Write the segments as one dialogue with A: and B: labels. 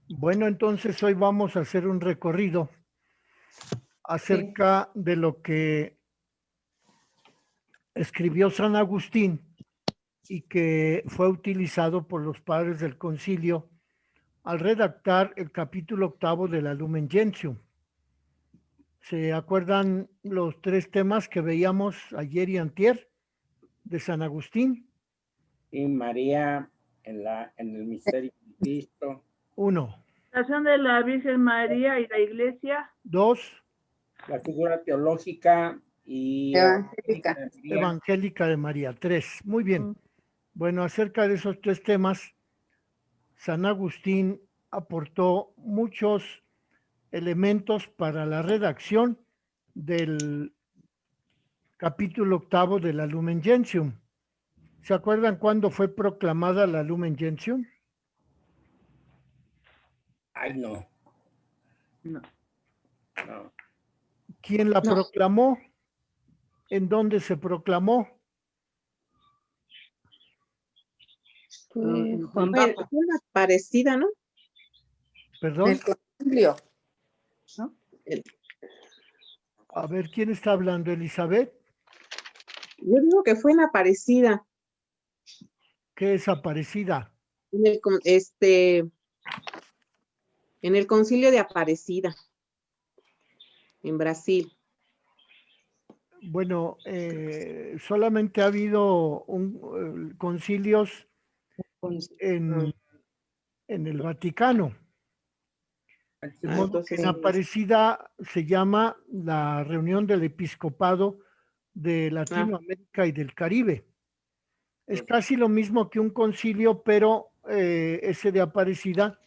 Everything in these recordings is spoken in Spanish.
A: Bueno, entonces hoy vamos a hacer un recorrido acerca de lo que escribió San Agustín y que fue utilizado por los padres del concilio al redactar el capítulo octavo de la Lumen Gentium. ¿Se acuerdan los tres temas que veíamos ayer y antier de San Agustín?
B: Y María en el misterio de Cristo.
A: 1.
C: La relación de la Virgen María y la Iglesia.
A: 2.
B: La figura teológica y
A: evangélica de María. 3. Muy bien. Bueno, acerca de esos tres temas, San Agustín aportó muchos elementos para la redacción del capítulo octavo de la Lumen Gentium. ¿Se acuerdan cuándo fue proclamada la Lumen Gentium?
B: Ay, no.
C: No.
B: No.
A: ¿Quién la proclamó? ¿En dónde se proclamó?
D: Juan Pablo. Una parecida, ¿no?
A: ¿Perdón?
D: El concilio, ¿no?
A: A ver, ¿quién está hablando? ¿Elizabeth?
D: Yo digo que fue en Aparecida.
A: ¿Qué es Aparecida?
D: En el concilio de Aparecida, en Brasil.
A: Bueno, solamente ha habido concilios en el Vaticano. De modo que en Aparecida se llama la reunión del episcopado de Latinoamérica y del Caribe. Es casi lo mismo que un concilio, pero ese de Aparecida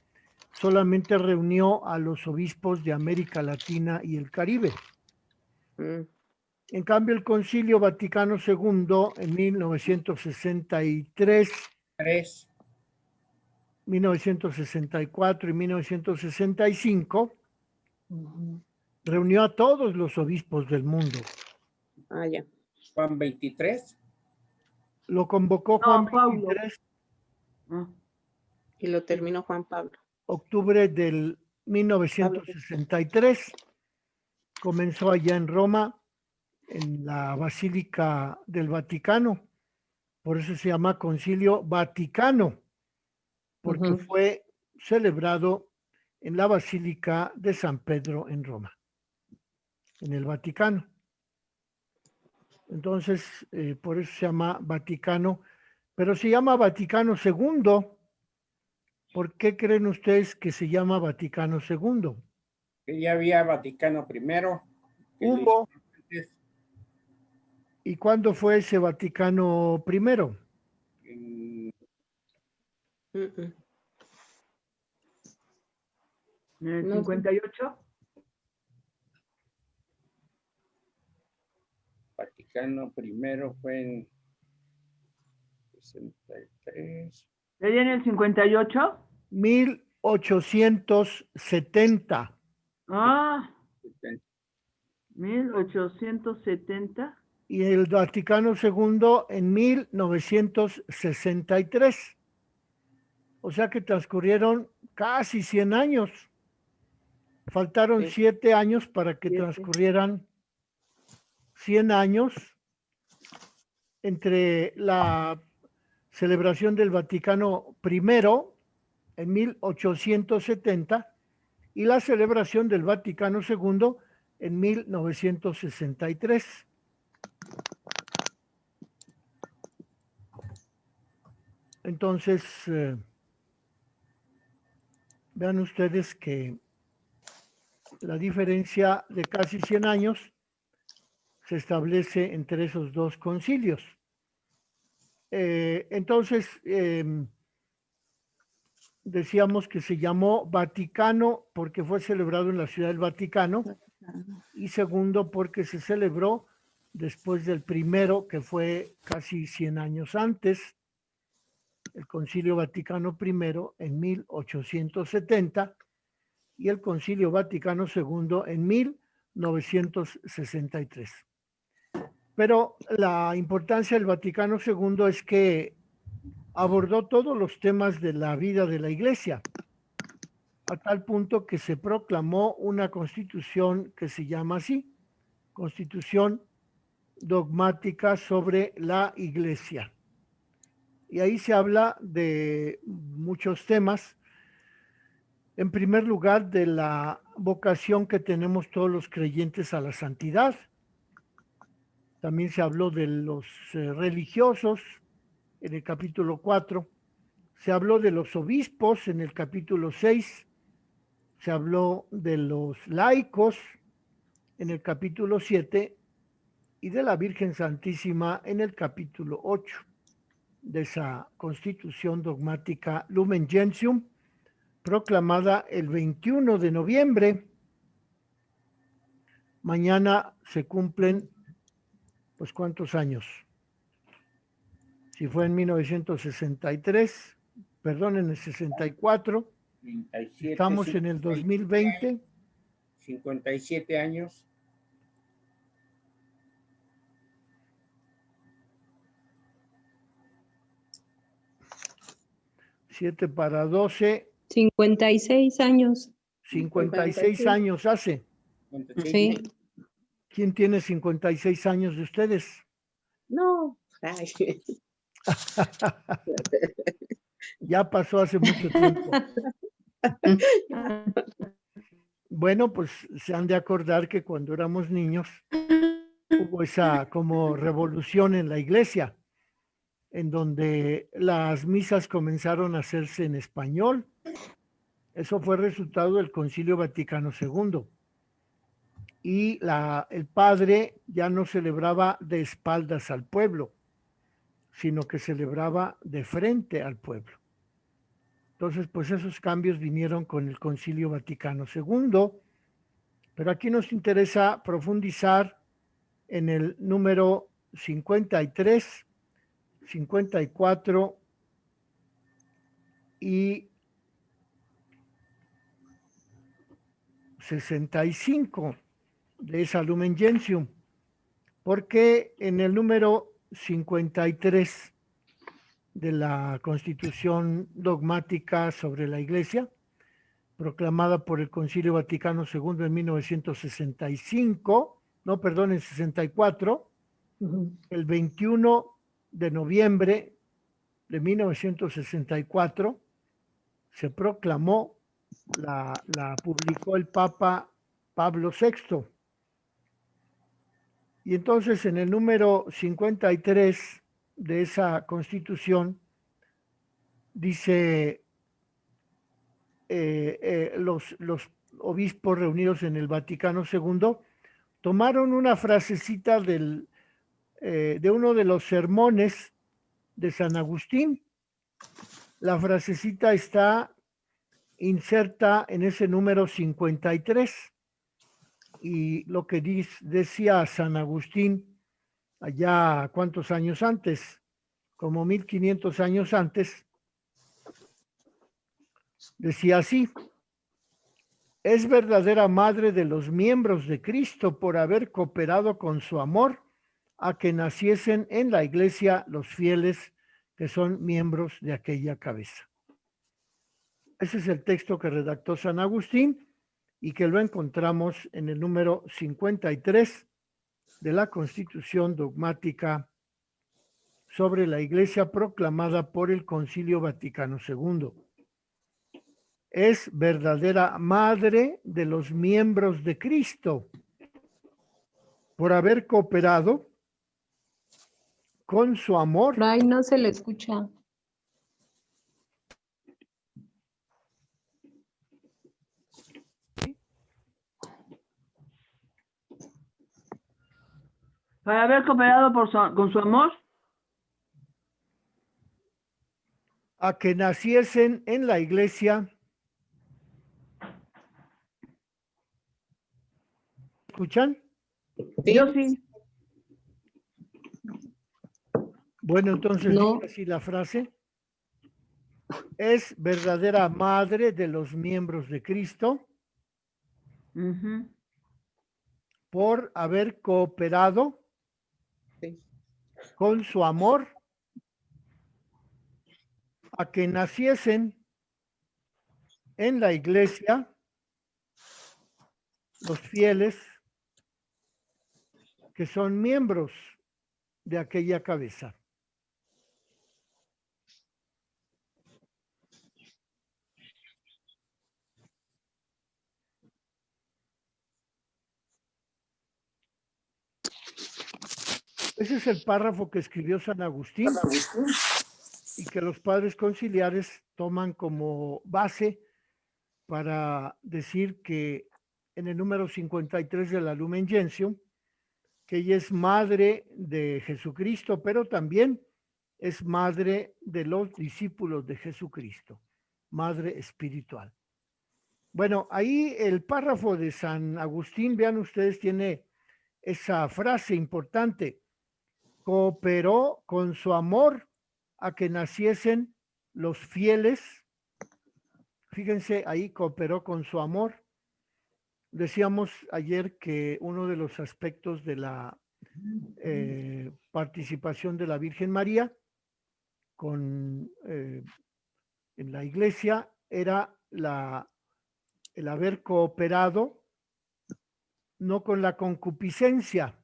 A: solamente reunió a los obispos de América Latina y el Caribe. En cambio, el Concilio Vaticano II en 1963, 1964 y 1965 reunió a todos los obispos del mundo.
D: Ya.
B: Juan 23.
A: Lo convocó Juan 23.
D: Y lo terminó Juan Pablo.
A: Octubre del 1963. Comenzó allá en Roma, en la Basílica del Vaticano. Por eso se llama Concilio Vaticano, porque fue celebrado en la Basílica de San Pedro en Roma, en el Vaticano. Entonces, por eso se llama Vaticano, pero se llama Vaticano II. ¿Por qué creen ustedes que se llama Vaticano II?
B: Que ya había Vaticano I.
A: Hubo. ¿Y cuándo fue ese Vaticano I?
C: ¿En el 58?
B: Vaticano I fue en 63.
C: ¿Sería en el 58?
A: 1870.
C: 1870.
A: Y el Vaticano II en 1963. O sea que transcurrieron casi 100 años. Faltaron 7 años para que transcurrieran 100 años entre la celebración del Vaticano I en 1870 y la celebración del Vaticano II en 1963. Entonces, vean ustedes que la diferencia de casi 100 años se establece entre esos dos concilios. Entonces, decíamos que se llamó Vaticano porque fue celebrado en la Ciudad del Vaticano, y segundo porque se celebró después del primero, que fue casi 100 años antes, el Concilio Vaticano I en 1870 y el Concilio Vaticano II en 1963. Pero la importancia del Vaticano II es que abordó todos los temas de la vida de la Iglesia. a tal punto que se proclamó una constitución que se llama así, Constitución Dogmática sobre la Iglesia. Y ahí se habla de muchos temas. En primer lugar, de la vocación que tenemos todos los creyentes a la santidad. También se habló de los religiosos en el capítulo 4. Se habló de los obispos en el capítulo 6. Se habló de los laicos en el capítulo 7 y de la Virgen Santísima en el capítulo 8 de esa Constitución Dogmática Lumen Gentium, proclamada el 21 de noviembre. Mañana se cumplen, pues, ¿cuántos años? Si fue en 1963, perdón, en el 64,
B: 37,
A: estamos en el 2020.
B: 57 años.
A: Siete para 12.
E: 56 años.
A: 56 años hace.
B: 56.
E: Sí.
A: ¿Quién tiene 56 años de ustedes?
D: No. Ay.
A: Ya pasó hace mucho tiempo. Bueno, pues se han de acordar que cuando éramos niños hubo esa como revolución en la iglesia, en donde las misas comenzaron a hacerse en español. Eso fue resultado del Concilio Vaticano II. Y el padre ya no celebraba de espaldas al pueblo, sino que celebraba de frente al pueblo. Entonces, pues esos cambios vinieron con el Concilio Vaticano II, pero aquí nos interesa profundizar en el número 53, 54 y 65 de esa Lumen Gentium, porque en el número 53 de la Constitución Dogmática sobre la Iglesia, proclamada por el Concilio Vaticano II en 1965, no, perdón, en 64, el 21 de noviembre de 1964, se proclamó, la publicó el Papa Pablo VI. Y entonces en el número 53 de esa Constitución dice, los obispos reunidos en el Vaticano II tomaron una frasecita de uno de los sermones de San Agustín. La frasecita está inserta en ese número 53. Y lo que decía San Agustín allá, ¿cuántos años antes? Como 1500 años antes, decía así: es verdadera madre de los miembros de Cristo por haber cooperado con su amor a que naciesen en la iglesia los fieles que son miembros de aquella cabeza. Ese es el texto que redactó San Agustín y que lo encontramos en el número 53 de la Constitución Dogmática sobre la Iglesia proclamada por el Concilio Vaticano II. Es verdadera madre de los miembros de Cristo por haber cooperado con su amor.
E: Ay, no se le escucha.
C: Para haber cooperado con su amor.
A: A que naciesen en la iglesia. ¿Escuchan?
D: Sí.
C: Yo sí.
A: Bueno, entonces
E: No.
A: dice así la frase: es verdadera madre de los miembros de Cristo
C: Ujú.
A: por haber cooperado
D: Sí.
A: con su amor a que naciesen en la iglesia los fieles que son miembros de aquella cabeza. Ese es el párrafo que escribió San Agustín y que los padres conciliares toman como base para decir que en el número 53 de la Lumen Gentium, que ella es madre de Jesucristo, pero también es madre de los discípulos de Jesucristo, madre espiritual. Bueno, ahí el párrafo de San Agustín, vean ustedes, tiene esa frase importante: cooperó con su amor a que naciesen los fieles. Fíjense, ahí cooperó con su amor. Decíamos ayer que uno de los aspectos de la participación de la Virgen María en la iglesia era el haber cooperado no con la concupiscencia.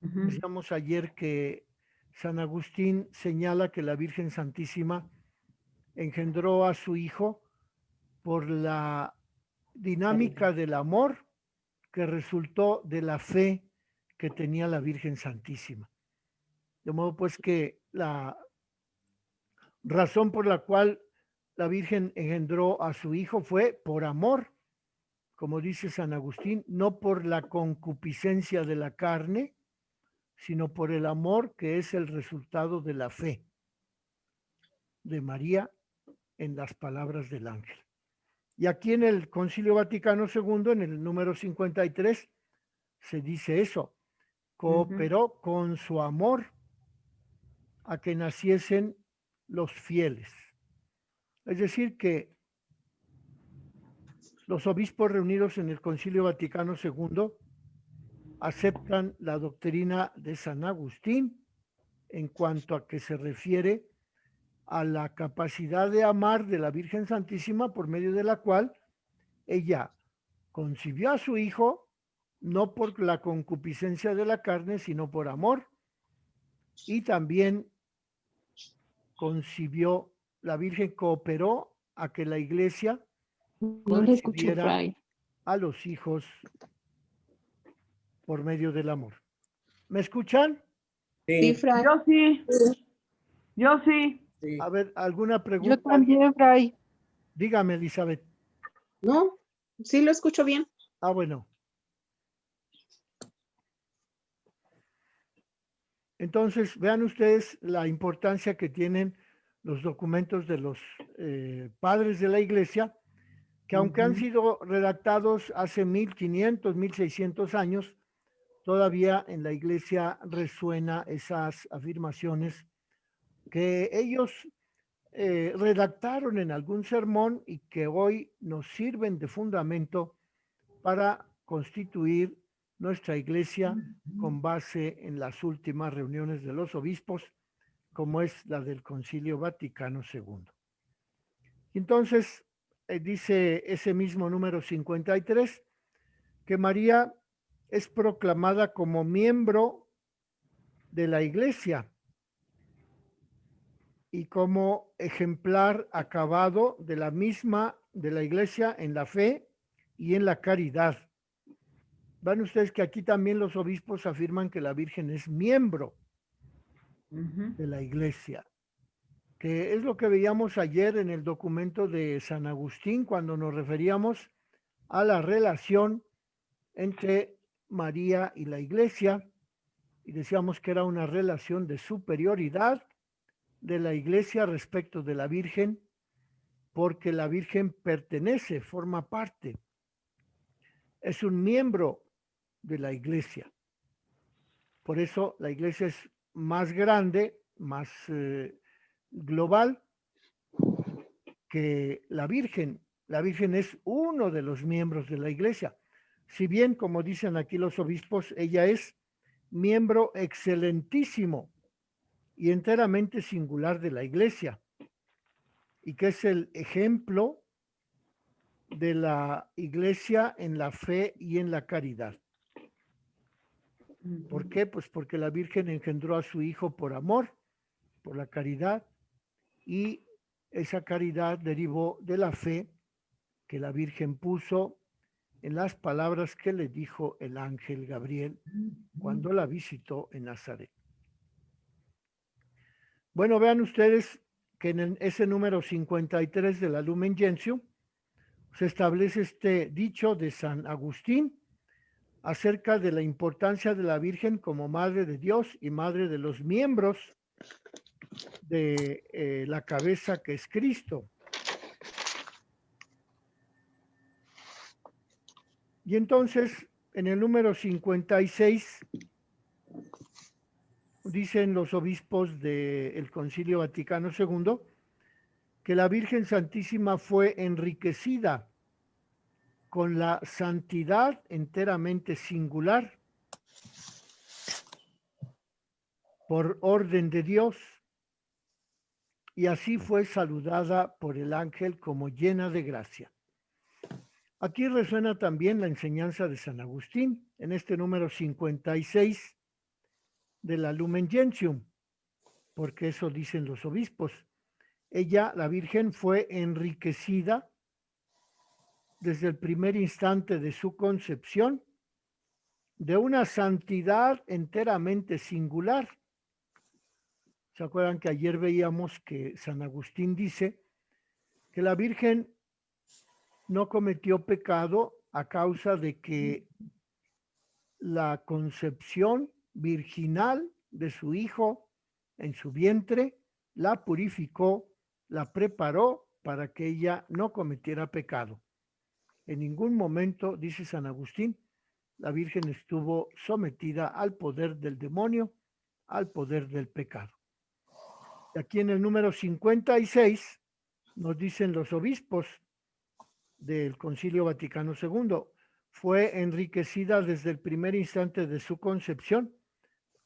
A: Decíamos ayer que San Agustín señala que la Virgen Santísima engendró a su hijo por la dinámica del amor que resultó de la fe que tenía la Virgen Santísima. De modo pues que la razón por la cual la Virgen engendró a su hijo fue por amor, como dice San Agustín, no por la concupiscencia de la carne, sino por el amor que es el resultado de la fe de María en las palabras del ángel. Y aquí en el Concilio Vaticano II, en el número 53, se dice eso: cooperó con su amor a que naciesen los fieles. Es decir, que los obispos reunidos en el Concilio Vaticano II aceptan la doctrina de San Agustín en cuanto a que se refiere a la capacidad de amar de la Virgen Santísima, por medio de la cual ella concibió a su hijo no por la concupiscencia de la carne, sino por amor, y también concibió, la Virgen cooperó a que la iglesia
E: No le escucho,
A: concibiera
E: Fray.
A: a los hijos por medio del amor. ¿Me escuchan?
D: Sí, Fray.
C: Yo sí. Yo sí.
B: Sí.
A: A ver, ¿alguna pregunta?
E: Yo también, Fray.
A: Dígame, Elizabeth.
D: No, sí lo escucho bien.
A: Ah, bueno. Entonces, vean ustedes la importancia que tienen los documentos de los padres de la iglesia, que aunque han sido redactados hace 1500, 1600 años, todavía en la iglesia resuena esas afirmaciones que ellos redactaron en algún sermón y que hoy nos sirven de fundamento para constituir nuestra iglesia con base en las últimas reuniones de los obispos, como es la del Concilio Vaticano II. Entonces, dice ese mismo número 53, que María es proclamada como miembro de la iglesia y como ejemplar acabado de la misma, de la iglesia en la fe y en la caridad. Van ustedes que aquí también los obispos afirman que la Virgen es miembro de la iglesia, que es lo que veíamos ayer en el documento de San Agustín cuando nos referíamos a la relación entre María y la iglesia, y decíamos que era una relación de superioridad de la iglesia respecto de la Virgen, porque la Virgen pertenece, forma parte, es un miembro de la iglesia. Por eso la iglesia es más grande, más global que la Virgen. La Virgen es uno de los miembros de la iglesia. Si bien, como dicen aquí los obispos, ella es miembro excelentísimo y enteramente singular de la iglesia, y que es el ejemplo de la iglesia en la fe y en la caridad. ¿Por qué? Pues porque la Virgen engendró a su Hijo por amor, por la caridad, y esa caridad derivó de la fe que la Virgen puso en las palabras que le dijo el ángel Gabriel cuando la visitó en Nazaret. Bueno, vean ustedes que en ese número 53 de la Lumen Gentium se establece este dicho de San Agustín acerca de la importancia de la Virgen como Madre de Dios y Madre de los miembros de la cabeza que es Cristo. Y entonces, en el número 56, dicen los obispos del Concilio Vaticano II que la Virgen Santísima fue enriquecida con la santidad enteramente singular por orden de Dios, y así fue saludada por el ángel como llena de gracia. Aquí resuena también la enseñanza de San Agustín en este número 56 de la Lumen Gentium, porque eso dicen los obispos. Ella, la Virgen, fue enriquecida desde el primer instante de su concepción de una santidad enteramente singular. ¿Se acuerdan que ayer veíamos que San Agustín dice que la Virgen no cometió pecado a causa de que la concepción virginal de su hijo en su vientre la purificó, la preparó para que ella no cometiera pecado? En ningún momento, dice San Agustín, la Virgen estuvo sometida al poder del demonio, al poder del pecado. Y aquí en el número 56 nos dicen los obispos del Concilio Vaticano II, fue enriquecida desde el primer instante de su concepción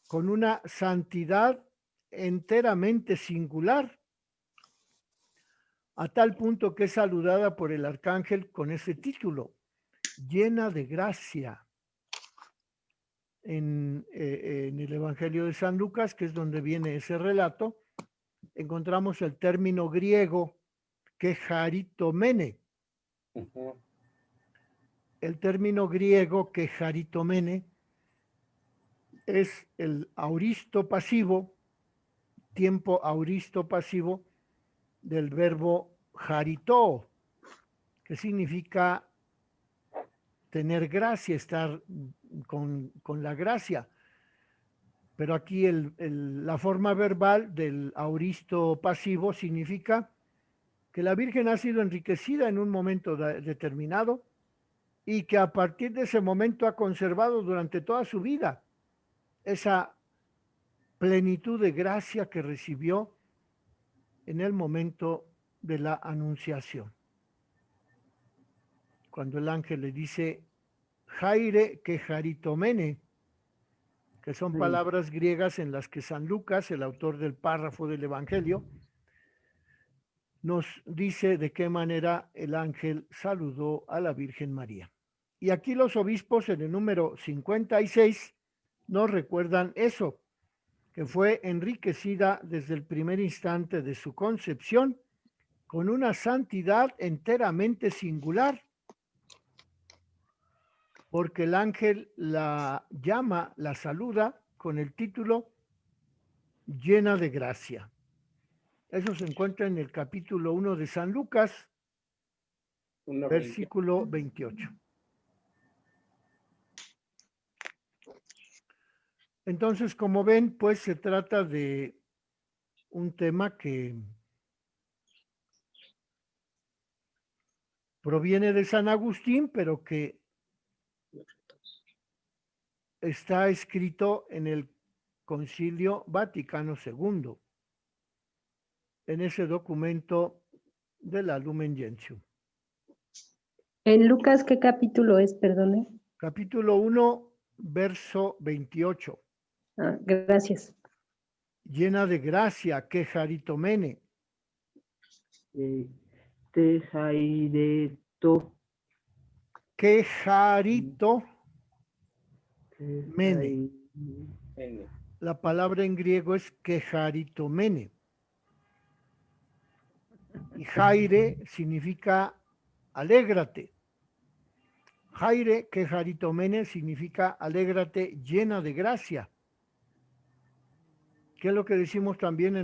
A: con una santidad enteramente singular, a tal punto que es saludada por el arcángel con ese título, llena de gracia. En el Evangelio de San Lucas, que es donde viene ese relato, encontramos el término griego que charitomene. El término griego que charitomene es el auristo pasivo, tiempo auristo pasivo del verbo charitó, que significa tener gracia, estar con la gracia. Pero aquí la forma verbal del auristo pasivo significa que la Virgen ha sido enriquecida en un momento determinado y que a partir de ese momento ha conservado durante toda su vida esa plenitud de gracia que recibió en el momento de la anunciación. Cuando el ángel le dice, Jaire que charitomene, que son palabras griegas en las que San Lucas, el autor del párrafo del Evangelio, nos dice de qué manera el ángel saludó a la Virgen María. Y aquí los obispos en el número 56 nos recuerdan eso, que fue enriquecida desde el primer instante de su concepción con una santidad enteramente singular, porque el ángel la llama, la saluda con el título llena de gracia. Eso se encuentra en el capítulo 1 de San Lucas, versículo 28. Entonces, como ven, pues se trata de un tema que proviene de San Agustín, pero que está escrito en el Concilio Vaticano II, en ese documento de la Lumen Gentium.
E: ¿En Lucas qué capítulo es, perdone?
A: Capítulo 1, verso 28.
E: Ah, gracias.
A: Llena de gracia, que charitomene.
C: Te jaireto.
A: Kejarito mene.
B: N.
A: La palabra en griego es kejaritomene. Y jaire significa alégrate. Jaire, kejaritomene, significa alégrate llena de gracia. ¿Qué es lo que decimos también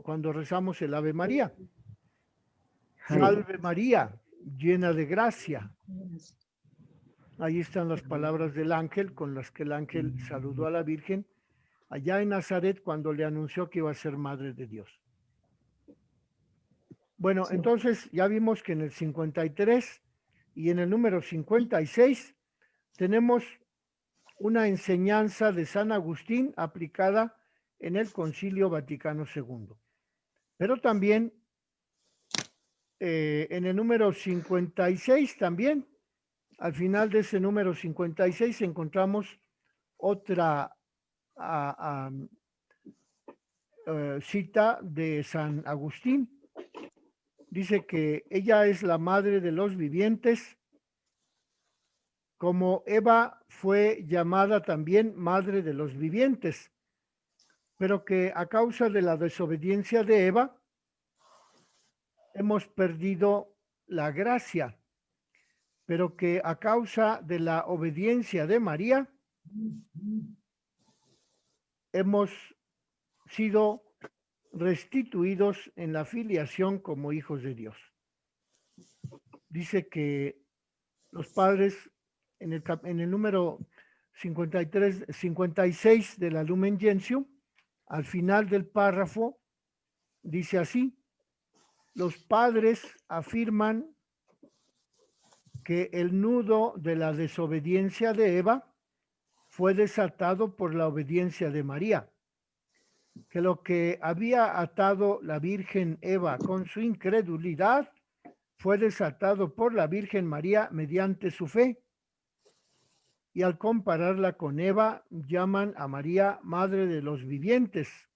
A: cuando rezamos el Ave María? Salve María, llena de gracia. Ahí están las palabras del ángel con las que el ángel saludó a la Virgen allá en Nazaret cuando le anunció que iba a ser madre de Dios. Bueno, entonces ya vimos que en el 53 y en el número 56 tenemos una enseñanza de San Agustín aplicada en el Concilio Vaticano II. Pero también en el número 56 también, al final de ese número 56 encontramos otra cita de San Agustín. Dice que ella es la madre de los vivientes, como Eva fue llamada también madre de los vivientes, pero que a causa de la desobediencia de Eva, hemos perdido la gracia, pero que a causa de la obediencia de María, hemos sido restituidos en la filiación como hijos de Dios. Dice que los padres, en el número 56 de la Lumen Gentium, al final del párrafo, dice así: los padres afirman que el nudo de la desobediencia de Eva fue desatado por la obediencia de María, que lo que había atado la Virgen Eva con su incredulidad fue desatado por la Virgen María mediante su fe. Y al compararla con Eva, llaman a María Madre de los Vivientes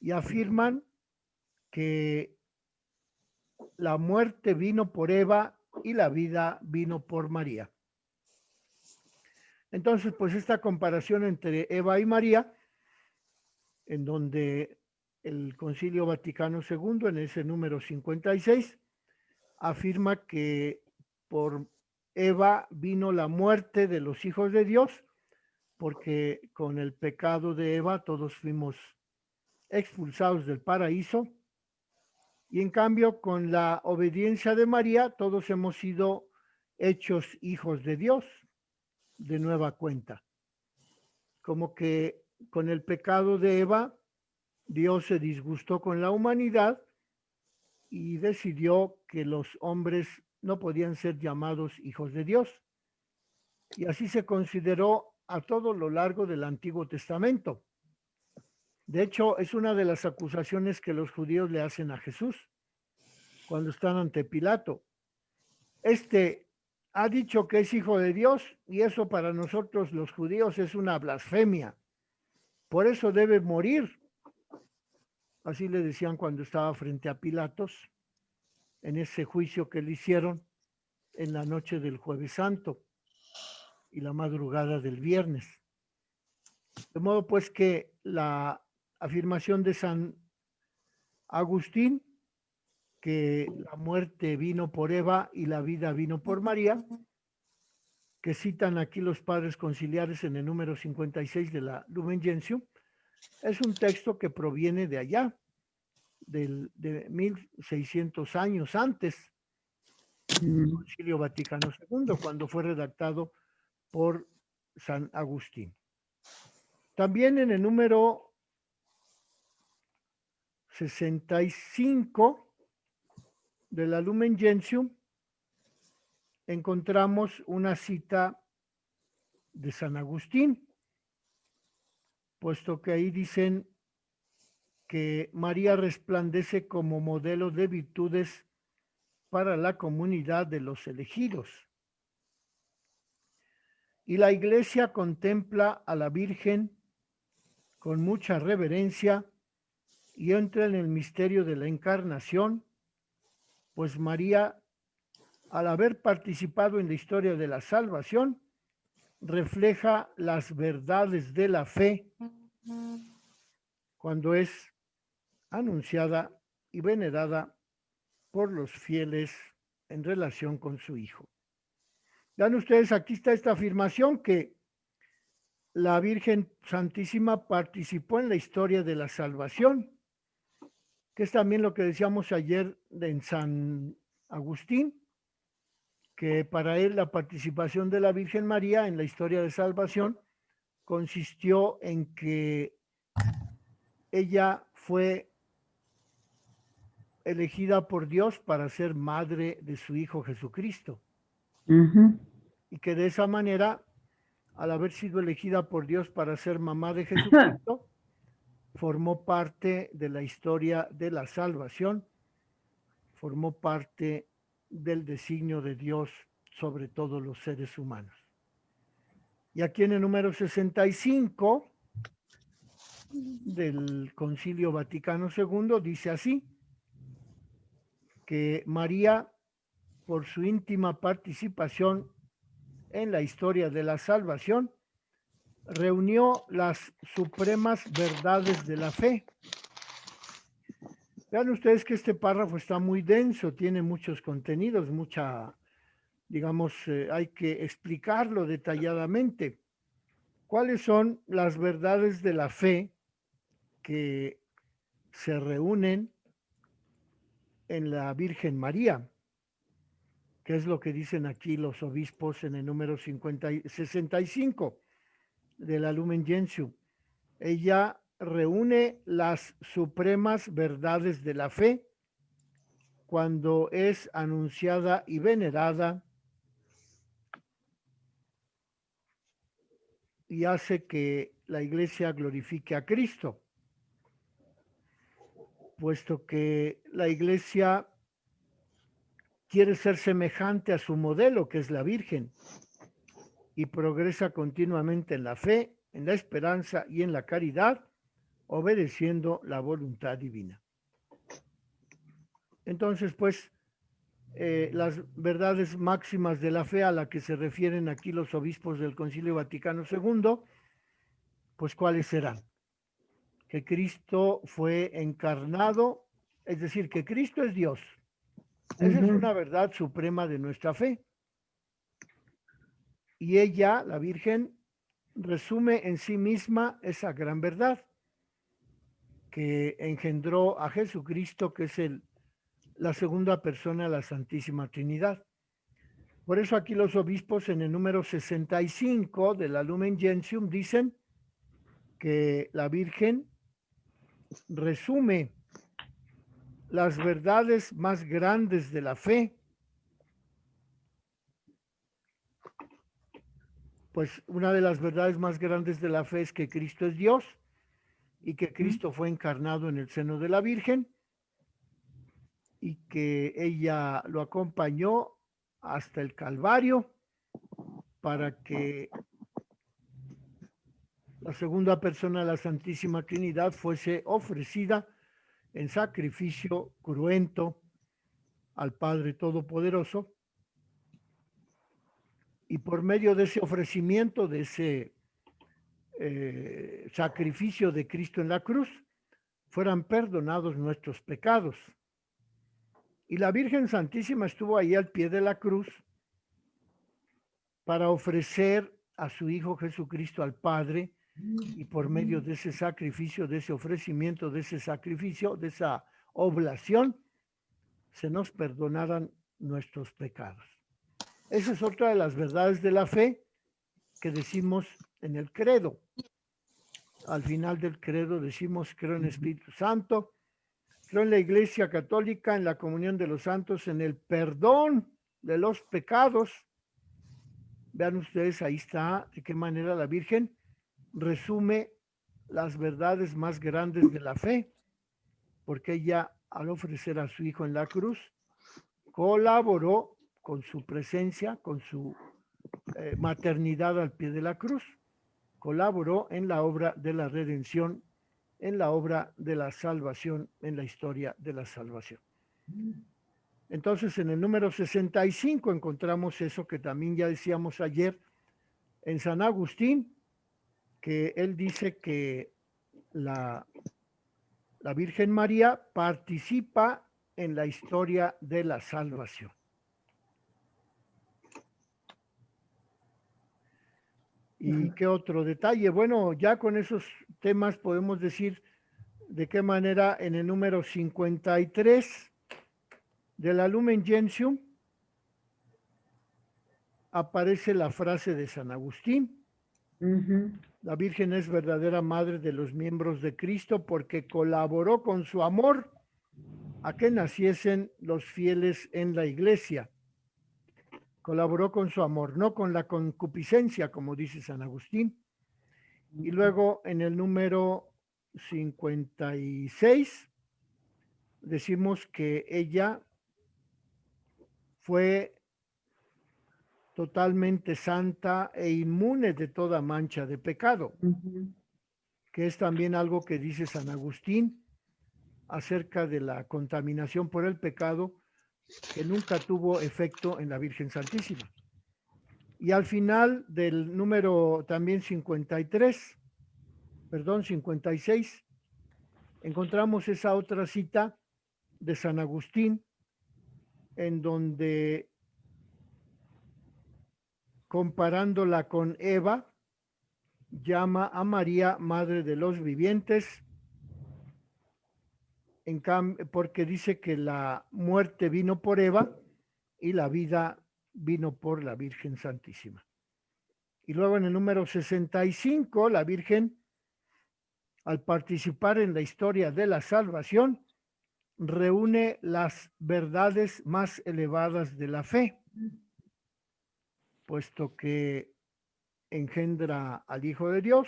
A: y afirman que la muerte vino por Eva y la vida vino por María. Entonces, pues esta comparación entre Eva y María, en donde el Concilio Vaticano II, en ese número 56, afirma que por Eva vino la muerte de los hijos de Dios, porque con el pecado de Eva todos fuimos expulsados del paraíso, y en cambio con la obediencia de María todos hemos sido hechos hijos de Dios de nueva cuenta. Como que con el pecado de Eva, Dios se disgustó con la humanidad y decidió que los hombres no podían ser llamados hijos de Dios. Y así se consideró a todo lo largo del Antiguo Testamento. De hecho, es una de las acusaciones que los judíos le hacen a Jesús cuando están ante Pilato. Este ha dicho que es hijo de Dios y eso para nosotros los judíos es una blasfemia. Por eso debe morir. Así le decían cuando estaba frente a Pilatos en ese juicio que le hicieron en la noche del Jueves Santo y la madrugada del viernes. De modo pues que la afirmación de San Agustín, que la muerte vino por Eva y la vida vino por María, que citan aquí los padres conciliares en el número 56 de la Lumen Gentium, es un texto que proviene de allá, de 1600 años antes del Concilio Vaticano II, cuando fue redactado por San Agustín. También en el número 65 de la Lumen Gentium encontramos una cita de San Agustín, puesto que ahí dicen que María resplandece como modelo de virtudes para la comunidad de los elegidos. Y la Iglesia contempla a la Virgen con mucha reverencia y entra en el misterio de la encarnación, pues María al haber participado en la historia de la salvación, refleja las verdades de la fe cuando es anunciada y venerada por los fieles en relación con su Hijo. Vean ustedes, aquí está esta afirmación que la Virgen Santísima participó en la historia de la salvación, que es también lo que decíamos ayer en San Agustín, que para él la participación de la Virgen María en la historia de salvación consistió en que ella fue elegida por Dios para ser madre de su Hijo Jesucristo. Y que de esa manera, al haber sido elegida por Dios para ser mamá de Jesucristo, formó parte de la historia de la salvación, formó parte del designio de Dios sobre todos los seres humanos. Y aquí en el número 65 del Concilio Vaticano II dice así, que María, por su íntima participación en la historia de la salvación, reunió las supremas verdades de la fe. Vean ustedes que este párrafo está muy denso, tiene muchos contenidos, digamos, hay que explicarlo detalladamente. ¿Cuáles son las verdades de la fe que se reúnen en la Virgen María? ¿Qué es lo que dicen aquí los obispos en el número 65 de la Lumen Gentium? Ella reúne las supremas verdades de la fe cuando es anunciada y venerada y hace que la Iglesia glorifique a Cristo, puesto que la Iglesia quiere ser semejante a su modelo, que es la Virgen, y progresa continuamente en la fe, en la esperanza y en la caridad, obedeciendo la voluntad divina. Entonces, pues, las verdades máximas de la fe a la que se refieren aquí los obispos del Concilio Vaticano II, pues, ¿cuáles serán? Que Cristo fue encarnado, es decir, que Cristo es Dios. Esa es una verdad suprema de nuestra fe. Y ella, la Virgen, resume en sí misma esa gran verdad que engendró a Jesucristo, que es la segunda persona de la Santísima Trinidad. Por eso aquí los obispos en el número 65 de la Lumen Gentium dicen que la Virgen resume las verdades más grandes de la fe. Pues una de las verdades más grandes de la fe es que Cristo es Dios y que Cristo fue encarnado en el seno de la Virgen y que ella lo acompañó hasta el Calvario para que la segunda persona de la Santísima Trinidad fuese ofrecida en sacrificio cruento al Padre Todopoderoso, y por medio de ese ofrecimiento, de ese sacrificio de Cristo en la cruz, fueran perdonados nuestros pecados. Y la Virgen Santísima estuvo ahí al pie de la cruz para ofrecer a su Hijo Jesucristo al Padre, y por medio de ese sacrificio, de ese ofrecimiento, de ese sacrificio, de esa oblación, se nos perdonaran nuestros pecados. Esa es otra de las verdades de la fe que decimos en el credo. Al final del credo decimos: creo en Espíritu Santo, creo en la Iglesia Católica, en la comunión de los santos, en el perdón de los pecados. Vean ustedes, ahí está de qué manera la Virgen resume las verdades más grandes de la fe, porque ella, al ofrecer a su Hijo en la cruz, colaboró con su presencia, con su maternidad al pie de la cruz, colaboró en la obra de la redención, en la obra de la salvación, en la historia de la salvación. Entonces, en el número 65 encontramos eso que también ya decíamos ayer en San Agustín, que él dice que la Virgen María participa en la historia de la salvación. ¿Y qué otro detalle? Bueno, ya con esos temas podemos decir de qué manera en el número 53 de la Lumen Gentium aparece la frase de San Agustín. La Virgen es verdadera madre de los miembros de Cristo porque colaboró con su amor a que naciesen los fieles en la iglesia. Colaboró con su amor, no con la concupiscencia, como dice San Agustín. Y luego en el número 56 decimos que ella fue totalmente santa e inmune de toda mancha de pecado, que es también algo que dice San Agustín acerca de la contaminación por el pecado, que nunca tuvo efecto en la Virgen Santísima. Y al final del número también 56, encontramos esa otra cita de San Agustín, en donde, comparándola con Eva, llama a María madre de los vivientes, porque dice que la muerte vino por Eva y la vida vino por la Virgen Santísima. Y luego en el número 65, la Virgen, al participar en la historia de la salvación, reúne las verdades más elevadas de la fe, puesto que engendra al Hijo de Dios,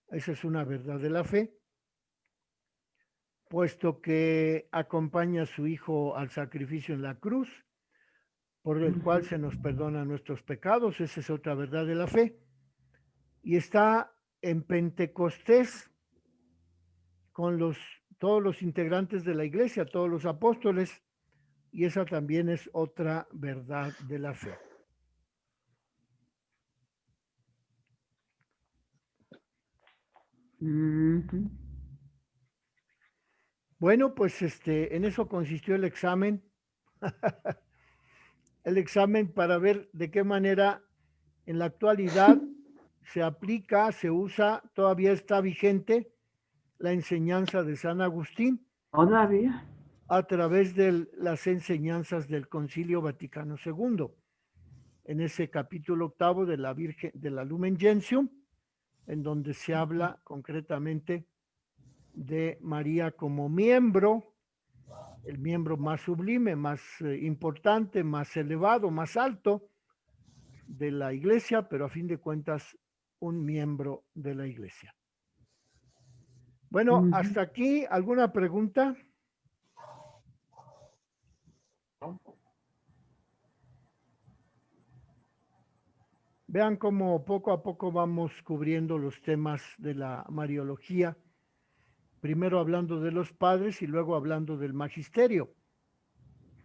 A: esa es una verdad de la fe, puesto que acompaña a su Hijo al sacrificio en la cruz, por el cual se nos perdonan nuestros pecados, esa es otra verdad de la fe, y está en Pentecostés con todos los integrantes de la iglesia, todos los apóstoles, y esa también es otra verdad de la fe. Bueno, pues en eso consistió el examen. El examen para ver de qué manera en la actualidad se aplica, se usa, todavía está vigente la enseñanza de San Agustín.
C: Todavía.
A: A través de las enseñanzas del Concilio Vaticano II. En ese capítulo 8 de la Virgen, de la Lumen Gentium, en donde se habla concretamente de María como miembro, el miembro más sublime, más importante, más elevado, más alto de la iglesia, pero a fin de cuentas un miembro de la iglesia. Bueno, hasta aquí, ¿alguna pregunta? Vean cómo poco a poco vamos cubriendo los temas de la Mariología, primero hablando de los padres y luego hablando del magisterio,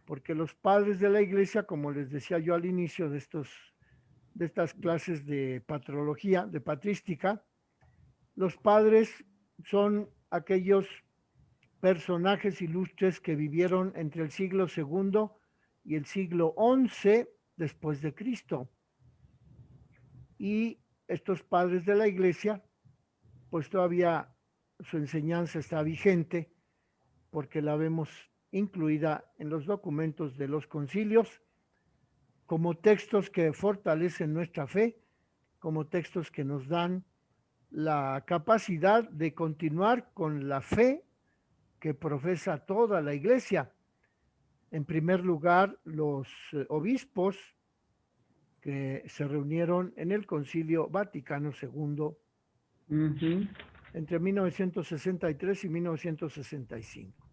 A: porque los padres de la iglesia, como les decía yo al inicio de estas clases de patrología, de patrística, los padres son aquellos personajes ilustres que vivieron entre el siglo II y el siglo XI después de Cristo. Y estos padres de la iglesia, pues todavía su enseñanza está vigente porque la vemos incluida en los documentos de los concilios como textos que fortalecen nuestra fe, como textos que nos dan la capacidad de continuar con la fe que profesa toda la iglesia. En primer lugar, los obispos que se reunieron en el Concilio Vaticano II entre 1963 y 1965.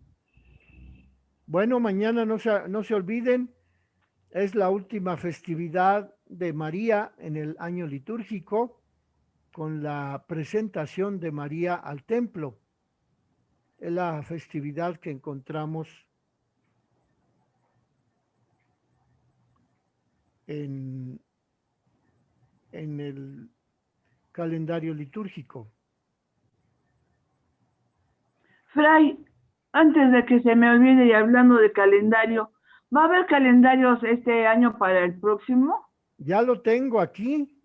A: Bueno, mañana no se olviden, es la última festividad de María en el año litúrgico, con la presentación de María al templo. Es la festividad que encontramos en el calendario litúrgico.
C: Fray, antes de que se me olvide y hablando de calendario, ¿va a haber calendarios este año para el próximo?
A: Ya lo tengo aquí,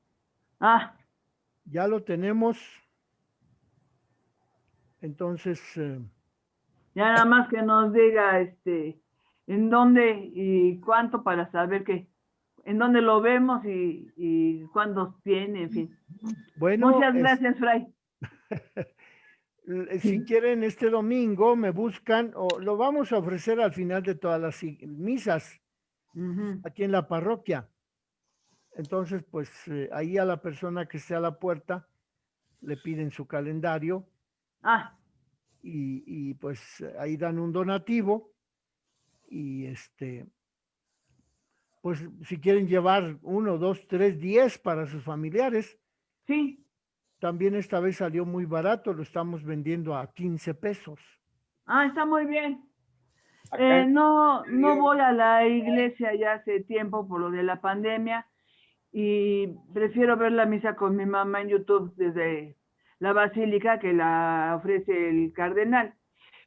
C: Ah,
A: ya lo tenemos. Entonces,
C: ya nada más que nos diga en dónde y cuánto para saber en dónde lo vemos y cuántos tiene, en fin.
A: bueno,
C: Muchas gracias, Fray.
A: Si quieren este domingo me buscan o lo vamos a ofrecer al final de todas las misas aquí en la parroquia. Entonces, pues ahí a la persona que esté a la puerta le piden su calendario y pues ahí dan un donativo y pues si quieren llevar 1, 2, 3, 10 para sus familiares.
C: Sí.
A: También esta vez salió muy barato, lo estamos vendiendo a 15 pesos.
C: Está muy bien. No voy a la iglesia ya hace tiempo por lo de la pandemia y prefiero ver la misa con mi mamá en YouTube desde la basílica que la ofrece el cardenal.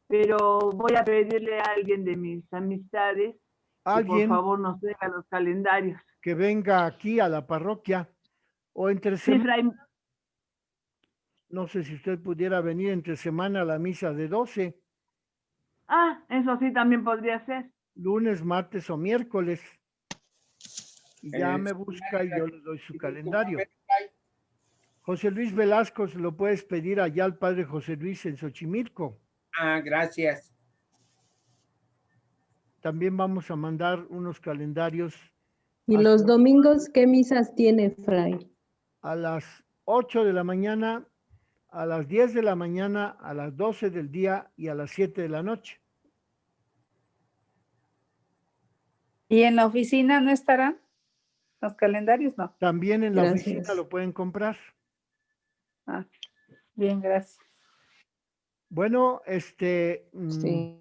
C: Pero voy a pedirle a alguien de mis amistades que por favor nos traiga los calendarios.
A: Que venga aquí a la parroquia o entre
C: Sí, Fray.
A: No sé si usted pudiera venir entre semana a la misa de 12.
C: Eso sí también podría ser.
A: Lunes, martes o miércoles. Y ya me busca y yo le doy su calendario. José Luis Velasco, se lo puedes pedir allá al padre José Luis en Xochimilco.
B: Gracias.
A: También vamos a mandar unos calendarios.
E: ¿Y los domingos qué misas tiene, Fray?
A: A las 8 de la mañana, a las 10 de la mañana, a las 12 del día y a las 7 de la noche.
F: ¿Y en la oficina no estarán los calendarios? No.
A: También en la oficina lo pueden comprar.
F: Bien, gracias.
A: Bueno,
E: Sí.